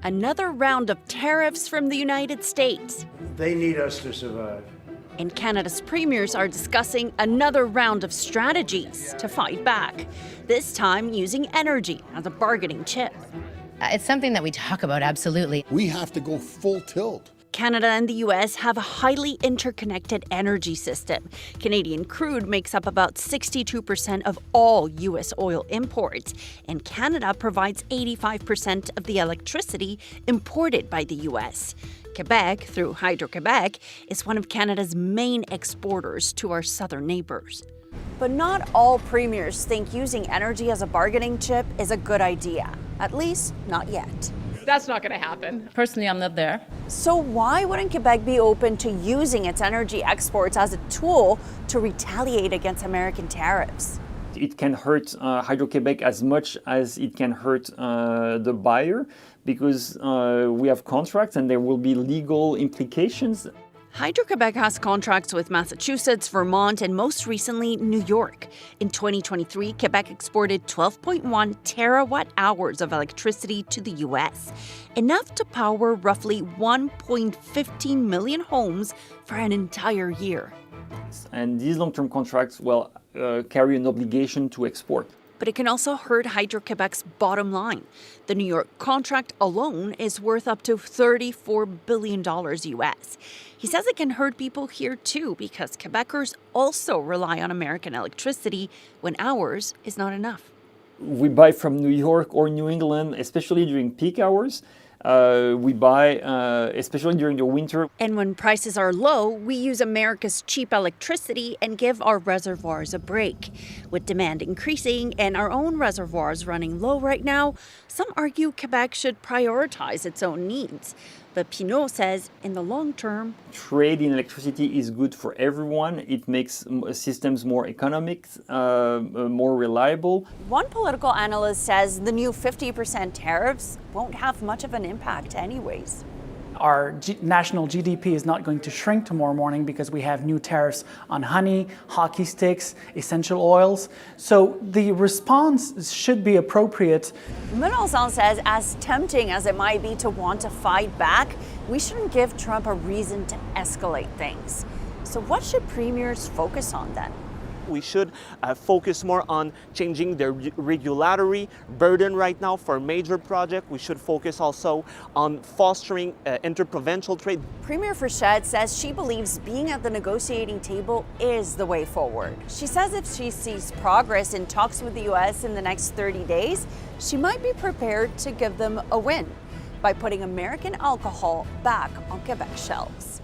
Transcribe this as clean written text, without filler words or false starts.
another round of tariffs from the United States. They need us to survive. And Canada's premiers are discussing another round of strategies to fight back, this time using energy as a bargaining chip. It's something that we talk about, absolutely. We have to go full tilt. Canada and the U.S. have a highly interconnected energy system. Canadian crude makes up about 62% of all U.S. oil imports, and Canada provides 85% of the electricity imported by the U.S. Quebec, through Hydro-Quebec, is one of Canada's main exporters to our southern neighbors. But not all premiers think using energy as a bargaining chip is a good idea, at least not yet. That's not going to happen. Personally, I'm not there. So why wouldn't Quebec be open to using its energy exports as a tool to retaliate against American tariffs? It can hurt Hydro-Quebec as much as it can hurt the buyer because we have contracts and there will be legal implications. Hydro-Quebec has contracts with Massachusetts, Vermont, and most recently, New York. In 2023, Quebec exported 12.1 terawatt-hours of electricity to the U.S., enough to power roughly 1.15 million homes for an entire year. And these long-term contracts, carry an obligation to export. But it can also hurt Hydro-Quebec's bottom line. The New York contract alone is worth up to $34 billion U.S. He says it can hurt people here too because Quebecers also rely on American electricity when ours is not enough. We buy from New York or New England, especially during peak hours. We buy, especially during the winter. And when prices are low, we use America's cheap electricity and give our reservoirs a break. With demand increasing and our own reservoirs running low right now, some argue Quebec should prioritize its own needs. But Pinault says in the long term, trade in electricity is good for everyone. It makes systems more economic, more reliable. One political analyst says the new 50% tariffs won't have much of an impact anyways. Our national GDP is not going to shrink tomorrow morning because we have new tariffs on honey, hockey sticks, essential oils. So the response should be appropriate. Mélenchon says as tempting as it might be to want to fight back, we shouldn't give Trump a reason to escalate things. So what should premiers focus on then? We should focus more on changing the regulatory burden right now for a major project. We should focus also on fostering interprovincial trade. Premier Fréchette says she believes being at the negotiating table is the way forward. She says if she sees progress in talks with the U.S. in the next 30 days, she might be prepared to give them a win by putting American alcohol back on Quebec shelves.